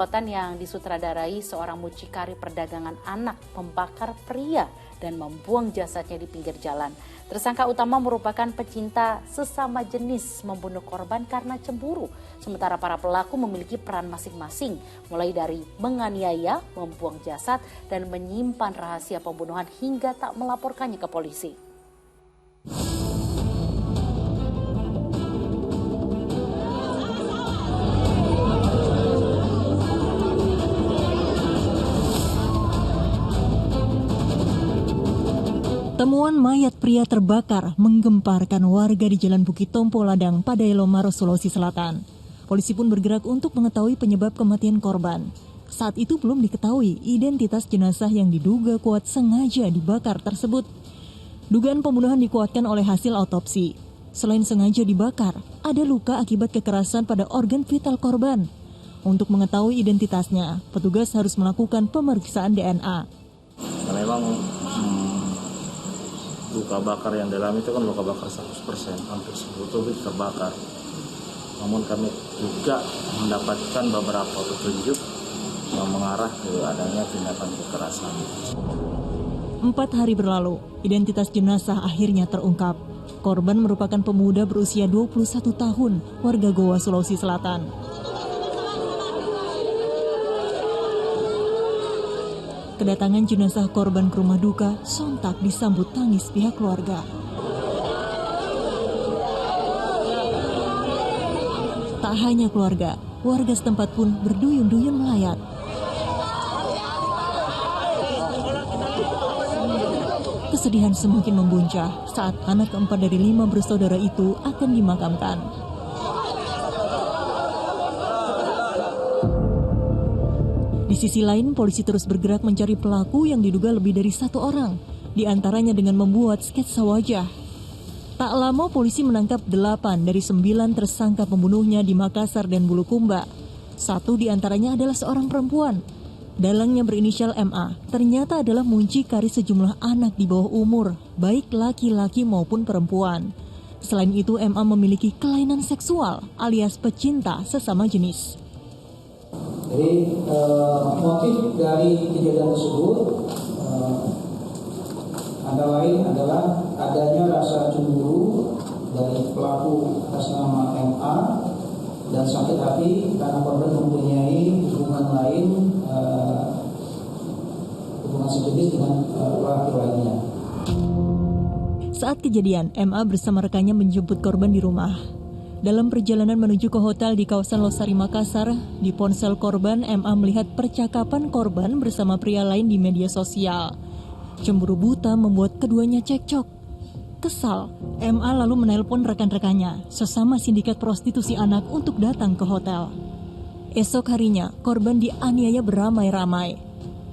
Komplotan yang disutradarai seorang mucikari perdagangan anak membakar pria dan membuang jasadnya di pinggir jalan. Tersangka utama merupakan pecinta sesama jenis membunuh korban karena cemburu. Sementara para pelaku memiliki peran masing-masing, mulai dari menganiaya, membuang jasad, dan menyimpan rahasia pembunuhan hingga tak melaporkannya ke polisi. Temuan mayat pria terbakar menggemparkan warga di Jalan Bukit Tompo Ladang, Padaelo, Maros, Sulawesi Selatan. Polisi pun bergerak untuk mengetahui penyebab kematian korban. Saat itu belum diketahui identitas jenazah yang diduga kuat sengaja dibakar tersebut. Dugaan pembunuhan dikuatkan oleh hasil autopsi. Selain sengaja dibakar, ada luka akibat kekerasan pada organ vital korban. Untuk mengetahui identitasnya, petugas harus melakukan pemeriksaan DNA. Memang luka bakar yang dalam itu kan luka bakar 100%, hampir seluruh terbakar. Namun kami juga mendapatkan beberapa petunjuk yang mengarah ke adanya tindakan kekerasan. 4 hari berlalu, identitas jenazah akhirnya terungkap. Korban merupakan pemuda berusia 21 tahun, warga Goa, Sulawesi Selatan. Kedatangan jenazah korban ke rumah duka sontak disambut tangis pihak keluarga. Tak hanya keluarga, warga setempat pun berduyun-duyun melayat. Kesedihan semakin membuncah saat anak keempat dari 5 bersaudara itu akan dimakamkan. Di sisi lain, polisi terus bergerak mencari pelaku yang diduga lebih dari 1 orang, di antaranya dengan membuat sketsa wajah. Tak lama polisi menangkap 8 dari 9 tersangka pembunuhnya di Makassar dan Bulukumba. 1 di antaranya adalah seorang perempuan. Dalangnya berinisial MA, ternyata adalah muncikari sejumlah anak di bawah umur, baik laki-laki maupun perempuan. Selain itu, MA memiliki kelainan seksual alias pecinta sesama jenis. Jadi motif dari kejadian tersebut antara lain adalah adanya rasa cemburu dari pelaku atas nama MA dan sakit hati karena korban mempunyai hubungan lain, hubungan sejenis dengan laki lainnya. Saat kejadian, MA bersama rekannya menjemput korban di rumah. Dalam perjalanan menuju ke hotel di kawasan Losari, Makassar, di ponsel korban, MA melihat percakapan korban bersama pria lain di media sosial. Cemburu buta membuat keduanya cekcok. Kesal, MA lalu menelpon rekan-rekannya, sesama sindikat prostitusi anak untuk datang ke hotel. Esok harinya, korban dianiaya beramai-ramai.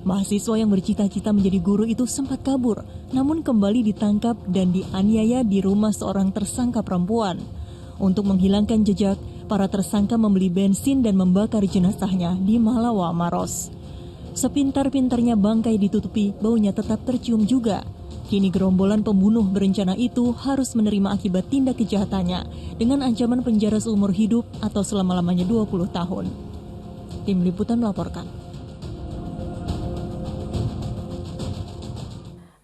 Mahasiswa yang bercita-cita menjadi guru itu sempat kabur, namun kembali ditangkap dan dianiaya di rumah seorang tersangka perempuan. Untuk menghilangkan jejak, para tersangka membeli bensin dan membakar jenazahnya di Malawa, Maros. Sepintar-pintarnya bangkai ditutupi, baunya tetap tercium juga. Kini gerombolan pembunuh berencana itu harus menerima akibat tindak kejahatannya dengan ancaman penjara seumur hidup atau selama-lamanya 20 tahun. Tim Liputan melaporkan.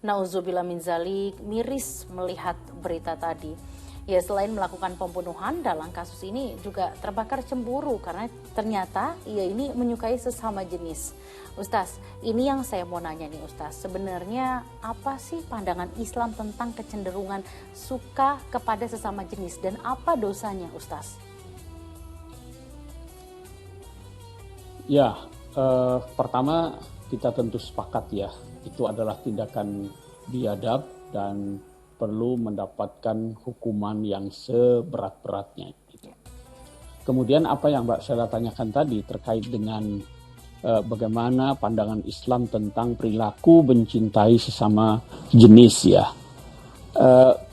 Nauzubillah min zalik, miris melihat berita tadi. Ya, selain melakukan pembunuhan, dalam kasus ini juga terbakar cemburu karena ternyata ia ini menyukai sesama jenis. Ustaz, ini yang saya mau nanya nih Ustaz, sebenarnya apa sih pandangan Islam tentang kecenderungan suka kepada sesama jenis dan apa dosanya Ustaz? Ya, pertama kita tentu sepakat ya, itu adalah tindakan biadab dan perlu mendapatkan hukuman yang seberat-beratnya. Kemudian apa yang Mbak Sheila tanyakan tadi terkait dengan bagaimana pandangan Islam tentang perilaku mencintai sesama jenis ya.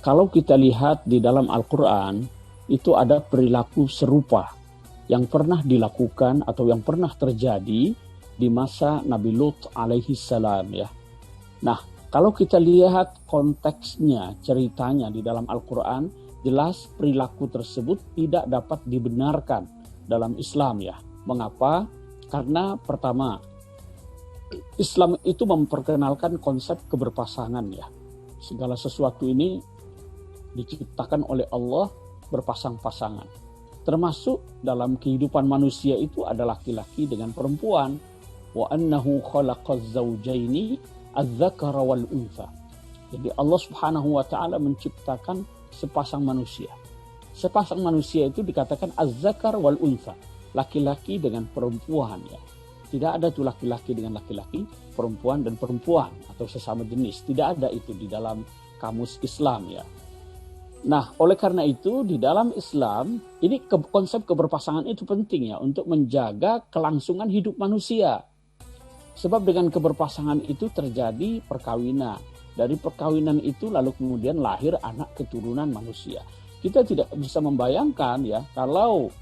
Kalau kita lihat di dalam Al-Quran, itu ada perilaku serupa yang pernah dilakukan atau yang pernah terjadi di masa Nabi Lut alaihi salam ya. Nah, kalau kita lihat konteksnya, ceritanya di dalam Al-Quran, jelas perilaku tersebut tidak dapat dibenarkan dalam Islam ya. Mengapa? Karena pertama, Islam itu memperkenalkan konsep keberpasangan ya. Segala sesuatu ini diciptakan oleh Allah berpasang-pasangan. Termasuk dalam kehidupan manusia itu ada laki-laki dengan perempuan. Wa annahu khalaqaz zawjaini adz-dzakara wal untha. Jadi Allah Subhanahu wa taala menciptakan sepasang manusia. Sepasang manusia itu dikatakan az-dzakar wal untha, laki-laki dengan perempuan ya. Tidak ada tuh laki-laki dengan laki-laki, perempuan dan perempuan atau sesama jenis. Tidak ada itu di dalam kamus Islam ya. Nah, oleh karena itu di dalam Islam ini konsep keberpasangan itu penting ya untuk menjaga kelangsungan hidup manusia. Sebab dengan keberpasangan itu terjadi perkawinan. Dari perkawinan itu lalu kemudian lahir anak keturunan manusia. Kita tidak bisa membayangkan ya kalau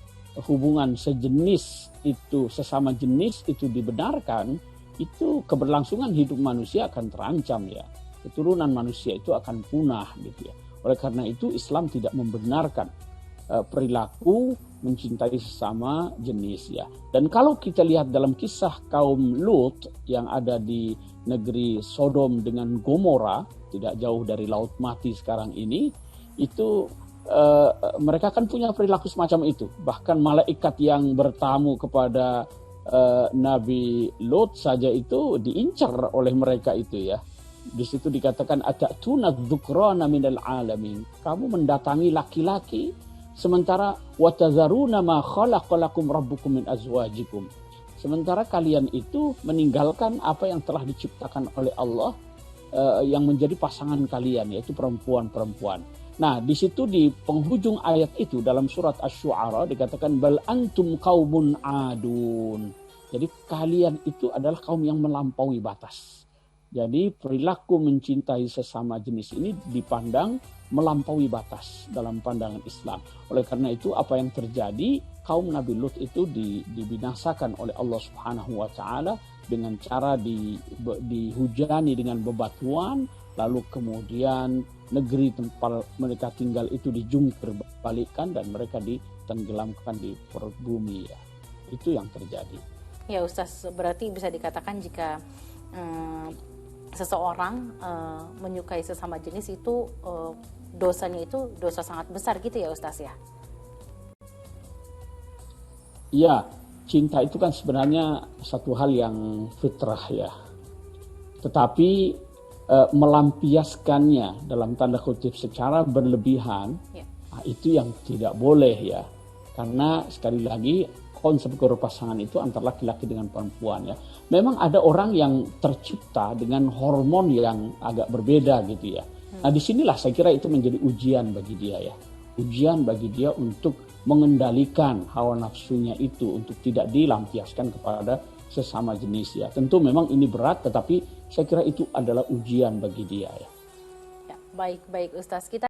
hubungan sejenis itu, sesama jenis itu dibenarkan, itu keberlangsungan hidup manusia akan terancam ya. Keturunan manusia itu akan punah gitu ya. Oleh karena itu Islam tidak membenarkan perilaku mencintai sesama jenis ya. Dan kalau kita lihat dalam kisah kaum Lut yang ada di negeri Sodom dengan Gomora, tidak jauh dari Laut Mati sekarang ini, itu mereka kan punya perilaku semacam itu. Bahkan malaikat yang bertamu kepada Nabi Lot saja itu diincar oleh mereka itu ya. Di situ dikatakan atatuna dzukrana minal alamin. Kamu mendatangi laki-laki sementara watazaruna ma khalaqalakum rabbukum min azwajikum. Sementara kalian itu meninggalkan apa yang telah diciptakan oleh Allah yang menjadi pasangan kalian, yaitu perempuan-perempuan. Nah, di situ di penghujung ayat itu dalam surat Asy-Syu'ara dikatakan bal antum qaumun adun. Jadi kalian itu adalah kaum yang melampaui batas. Jadi perilaku mencintai sesama jenis ini dipandang melampaui batas dalam pandangan Islam. Oleh karena itu apa yang terjadi, kaum Nabi Lut itu dibinasakan oleh Allah Subhanahu wa taala dengan cara dihujani dengan bebatuan, lalu kemudian negeri tempat mereka tinggal itu dijungkir balikkan dan mereka ditenggelamkan di perut bumi ya. Itu yang terjadi. Ya Ustaz, berarti bisa dikatakan jika seseorang menyukai sesama jenis itu dosanya itu dosa sangat besar gitu ya Ustaz ya? Ya, cinta itu kan sebenarnya satu hal yang fitrah ya. Tetapi melampiaskannya dalam tanda kutip secara berlebihan, ya. Nah, itu yang tidak boleh ya. Karena sekali lagi konsep keberpasangan itu antara laki-laki dengan perempuan ya. Memang ada orang yang tercipta dengan hormon yang agak berbeda gitu ya. Nah disinilah saya kira itu menjadi ujian bagi dia ya. Ujian bagi dia untuk mengendalikan hawa nafsunya itu untuk tidak dilampiaskan kepada sesama jenis ya. Tentu memang ini berat tetapi saya kira itu adalah ujian bagi dia ya. Ya, baik Ustaz. Kita